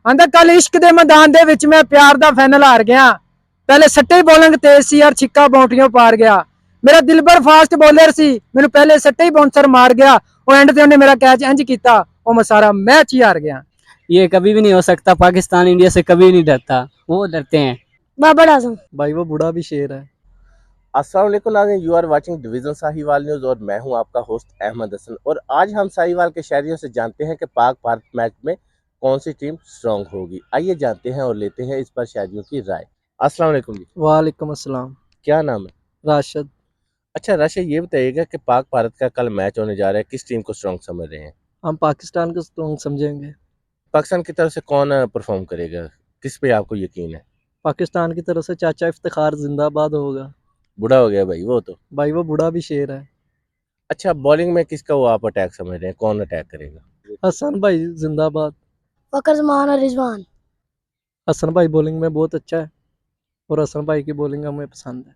आंदा कल इश्क दे मैदान दे विच मैं प्यार दा फाइनल हार गया। पहले सट्टे बॉलिंग तेज सी यार, छिक्का बाउंड्रियों पार गया। मेरा दिलबर फास्ट बॉलर सी, मैनू पहले सट्टे ही बाउंसर मार गया और एंड ते उन्हें मेरा कैच इंज कीता और मैं सारा मैच ही हार गया। ये कभी भी नहीं हो सकता। पाकिस्तान इंडिया से कभी नहीं डरता, वो डरते हैं। बाबर आजम। भाई वो बूढ़ा भी शेर है। अस्सलाम वालेकुम नाज़रीन, you are watching division Sahiwal news और मैं हूं आपका होस्ट अहमद हसन। और आज हम साहिवाल के शहरियों से जानते हैं कि पाक भारत मैच में कौन सी टीम स्ट्रांग होगी। आइए जानते हैं और लेते हैं इस पर शहरियों की राय। अस्सलाम वालेकुम जी, वालेकुम अस्सलाम। क्या नाम है? राशिद। अच्छा राशिद, ये बताइएगा कि पाक भारत का कल मैच होने जा रहा है, किस टीम को स्ट्रांग समझ रहे हैं? हम पाकिस्तान को स्ट्रॉन्ग समझेंगे। पाकिस्तान की तरफ से कौन परफॉर्म करेगा, किस पे आपको यकीन है? पाकिस्तान की तरफ से चाचा इफ्तिखार जिंदाबाद होगा। बूढ़ा हो गया भाई वो तो। भाई वो बूढ़ा भी शेर है। अच्छा, बॉलिंग में किसका वो आप अटैक समझ रहे हैं, कौन अटैक करेगा? हसन भाई जिंदाबाद। फकर जमान और रिजवान। हसन भाई बॉलिंग में बहुत अच्छा है और हसन भाई की बॉलिंग हमें पसंद है।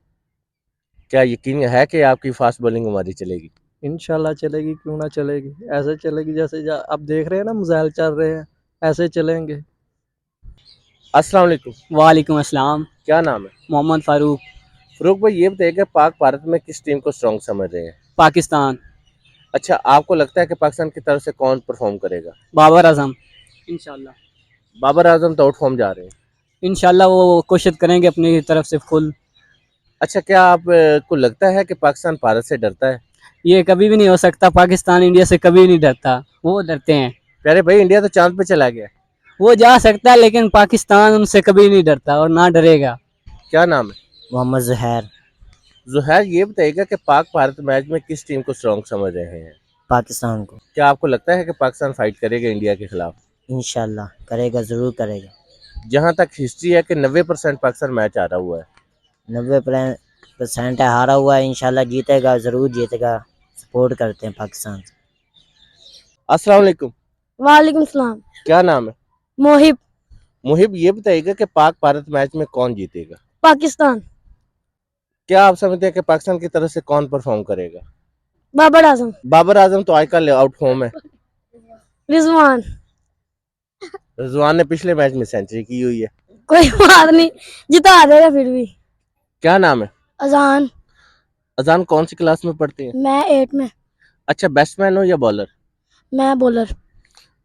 क्या यकीन है कि आपकी फास्ट बॉलिंग हमारी चलेगी? इंशाल्लाह चलेगी, क्यों ना चलेगी। ऐसे चलेगी जैसे आप देख रहे हैं ना, मिसाइल चल रहे हैं, ऐसे चलेंगे। अस्सलाम वालेकुम। वालेकुम अस्सलाम। क्या नाम है? मोहम्मद फारूक। फरूक भाई, ये बताइएगा पाक भारत में किस टीम को स्ट्रांग समझ रहे हैं? पाकिस्तान। अच्छा, आपको लगता है कि पाकिस्तान की तरफ से कौन परफॉर्म करेगा? बाबर आजम। इंशाल्लाह। बाबर आजम तो आउट फॉर्म जा रहे हैं। इंशाल्लाह वो कोशिश करेंगे अपनी तरफ से फुल। अच्छा, क्या आप को लगता है कि पाकिस्तान भारत से डरता है? ये कभी भी नहीं हो सकता। पाकिस्तान इंडिया से कभी नहीं डरता, वो डरते हैं। प्यारे भाई, इंडिया तो चांद पे चला गया। वो जा सकता है लेकिन पाकिस्तान उनसे कभी नहीं डरता और ना डरेगा। क्या नाम है? मोहम्मद ज़ुहैर। जुहैर, ये बताइएगा कि पाक भारत मैच में किस टीम को स्ट्रांग समझ रहे हैं? पाकिस्तान को। क्या आपको लगता है कि पाकिस्तान फाइट करेगा इंडिया के खिलाफ? इंशाल्लाह करेगा, ज़रूर करेगा। जहां तक हिस्ट्री है कि 90% पाकिस्तान मैच हारा हुआ है। 90% है, हारा हुआ है। इंशाल्लाह जीतेगा, ज़रूर जीतेगा। सपोर्ट करते हैं पाकिस्तान से। अस्सलाम वालेकुम। वालेकुम सलाम। क्या नाम है? मोहिब। मुहिब, ये बताइएगा कि पाक भारत मैच में कौन जीतेगा? पाकिस्तान। क्या आप समझते हैं कि पाकिस्तान की तरफ से कौन परफॉर्म करेगा? बाबर आजम। बाबर आजम तो आजकल आउट फॉर्म है। रिजवान। रिजवान ने पिछले मैच में सेंचुरी की हुई है। कोई बात नहीं, जिता देगा फिर भी। क्या नाम है? अजान। अजान कौन सी क्लास में पढ़ती है? मैं 8 में। अच्छा, बैट्समैन हो या बॉलर? मैं बॉलर।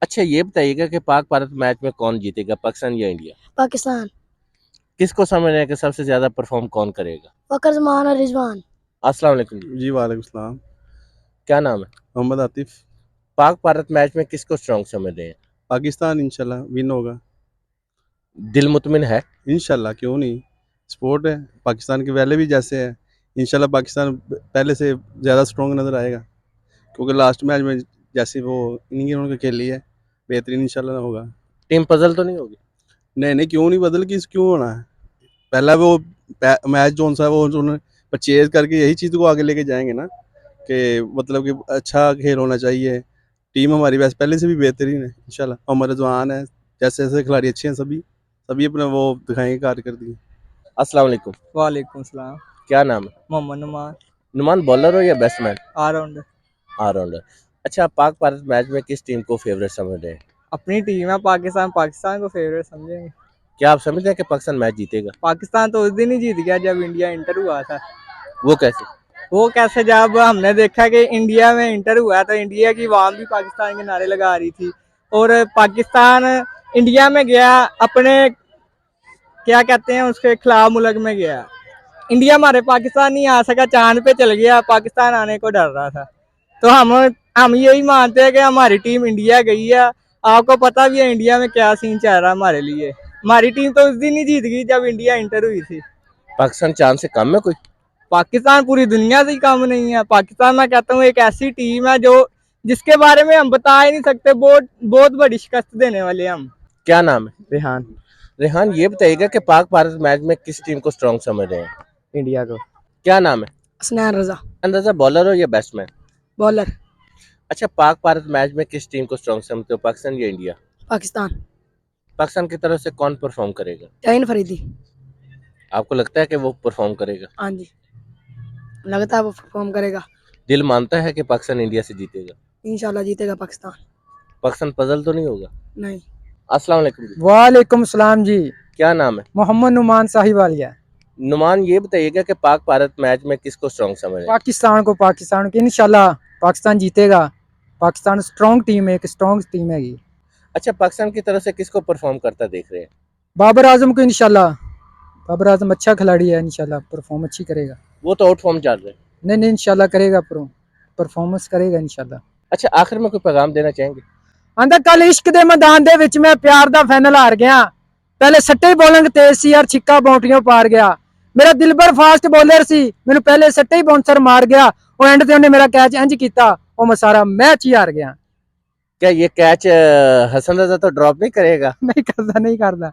अच्छा, ये बताइएगा कि पाक भारत मैच में कौन जीतेगा, पाकिस्तान या इंडिया? पाकिस्तान। किसको समझ रहे हैं कि सबसे ज्यादा परफॉर्म कौन करेगा? फकर जमान और रिजवान। अस्सलाम वालेकुम जी। जी वालेकुम सलाम। क्या नाम है? मोहम्मद आतिफ। पाक भारत मैच में किसको स्ट्रांग समझ रहे हैं? पाकिस्तान इंशाल्लाह विन होगा। दिल मुतमिन है? इंशाल्लाह, क्यों नहीं। स्पोर्ट है, पाकिस्तान के पहले भी जैसे है। इंशाल्लाह पाकिस्तान पहले से ज़्यादा स्ट्रॉन्ग नज़र आएगा, क्योंकि लास्ट मैच में जैसी वो इनिंग उन्होंने खेली है, बेहतरीन इंशाल्लाह होगा। टीम पजल तो नहीं होगी? नहीं नहीं, क्यों नहीं, बदल किस क्यों होना है। पहला वो मैच जो सा वो उन्होंने परचेज करके यही चीज़ को आगे लेके जाएंगे ना, कि मतलब कि अच्छा खेल होना चाहिए। टीम हमारी वैसे पहले से भी बेहतरीन है इंशाल्लाह। उमर रिजवान है, जैसे जैसे खिलाड़ी अच्छे हैं, सभी सभी अपना वो दिखाएंगे कारकर्दगी। अस्सलाम वालेकुम। वालेकुम सलाम। क्या नाम है? मोहम्मद नुमान। नुमान, बॉलर हो या बैट्समैन? ऑलराउंडर। ऑलराउंडर। अच्छा, पाक भारत मैच में किस टीम को फेवरेट समझ रहे हैं? अपनी टीम है पाकिस्तान, पाकिस्तान को फेवरेट समझेंगे। क्या आप समझते हैं कि पाकिस्तान मैच जीतेगा? पाकिस्तान तो उस दिन ही जीत गया जब इंडिया इंटर हुआ था। वो कैसे? वो कैसे, जब हमने देखा कि इंडिया में इंटर हुआ तो इंडिया की आवाम भी पाकिस्तान के नारे लगा रही थी और पाकिस्तान इंडिया में गया, अपने क्या कहते हैं उसके खिलाफ मुल्क में गया। इंडिया हमारे पाकिस्तान नहीं आ सका, चांद पे चल गया, पाकिस्तान आने को डर रहा था। तो हम यही मानते हैं कि हमारी टीम इंडिया गई है। आपको पता भी है इंडिया में क्या सीन चल रहा है हमारे लिए। हमारी टीम तो उस दिन ही जीत गई जब इंडिया इंटर हुई थी। पाकिस्तान चांद से कम है कोई? पाकिस्तान पूरी दुनिया से ही कम नहीं है। पाकिस्तान मैं कहता हूँ एक ऐसी टीम है जो जिसके बारे में हम बता ही नहीं सकते, बहुत बहुत बड़ी शिकस्त देने वाले हम। क्या नाम है? रेहान। रेहान, ये बताइएगा कि पाक भारत मैच में किस टीम को स्ट्रांग समझ रहे हैं? इंडिया को। क्या नाम है? हसनैन रजा। अंदाजा, बॉलर हो या बैट्समैन? बॉलर। अच्छा, पाक भारत मैच में किस टीम को स्ट्रांग समझते हो, पाकिस्तान या इंडिया? पाकिस्तान। पाकिस्तान की तरफ से कौन परफॉर्म करेगा? शाहीन फरीदी। आपको लगता है कि वो परफॉर्म करेगा? हाँ जी, लगता है वो परफॉर्म करेगा। दिल मानता है कि पाकिस्तान इंडिया से जीतेगा? इंशाल्लाह जीतेगा पाकिस्तान। पाकिस्तान पजल तो नहीं होगा? नहीं। अस्सलाम वालेकुम जी। वालेकुम सलाम जी। क्या नाम है? मोहम्मद नुमान साहिवालिया। नुमान, ये बताइएगा कि पाक भारत मैच में किसको स्ट्रॉन्ग समझ रहे हैं? पाकिस्तान को इंशाल्लाह पाकिस्तान जीतेगा। पाकिस्तान स्ट्रॉन्ग टीम है, एक स्ट्रॉन्ग टीम है। अच्छा, पाकिस्तान की तरफ से किसको परफॉर्म करता देख रहे हैं? बाबर आजम को इंशाल्लाह। बाबर आजम अच्छा खिलाड़ी है, इंशाल्लाह परफॉर्म अच्छी करेगा। वो तो आउट फॉर्म चल रहे हैं। नहीं नहीं, इंशाल्लाह करेगा, परफॉर्मेंस करेगा इंशाल्लाह। अच्छा, आखिर में कोई पैगाम देना चाहेंगे? आंदा कल इश्क दे मैदान दे विच मैं प्यार दा फाइनल हार गया। पहले सट्टे बॉलिंग तेज सी यार, छिक्का बाउंड्रियों पार गया। मेरा दिलबर फास्ट बॉलर सी, मैनू पहले सट्टे ही बाउंसर मार गया और एंड ते उन्हें मेरा कैच इंज कीता और मैं सारा मैच ही हार गया। क्या ये कैच हसन रजा तो ड्रॉप नहीं करेगा? नहीं करता, नहीं करता।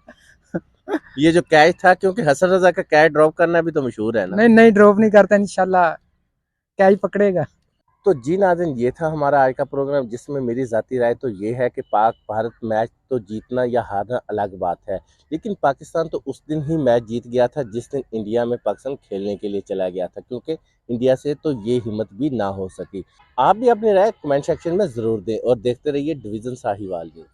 ये जो कैच था, क्योंकि हसन रजा का कैच ड्रॉप करना भी तो मशहूर है ना। नहीं नहीं, ड्रॉप नहीं करता, इंशाल्लाह कैच पकड़ेगा। तो जी नाज़रीन, ये था हमारा आज का प्रोग्राम, जिसमें मेरी ज़ाती राय तो ये है कि पाक भारत मैच तो जीतना या हारना अलग बात है, लेकिन पाकिस्तान तो उस दिन ही मैच जीत गया था जिस दिन इंडिया में पाकिस्तान खेलने के लिए चला गया था, क्योंकि इंडिया से तो ये हिम्मत भी ना हो सकी। आप भी अपनी राय कमेंट सेक्शन में ज़रूर दें और देखते रहिए डिवीज़न साहिवाल न्यूज़।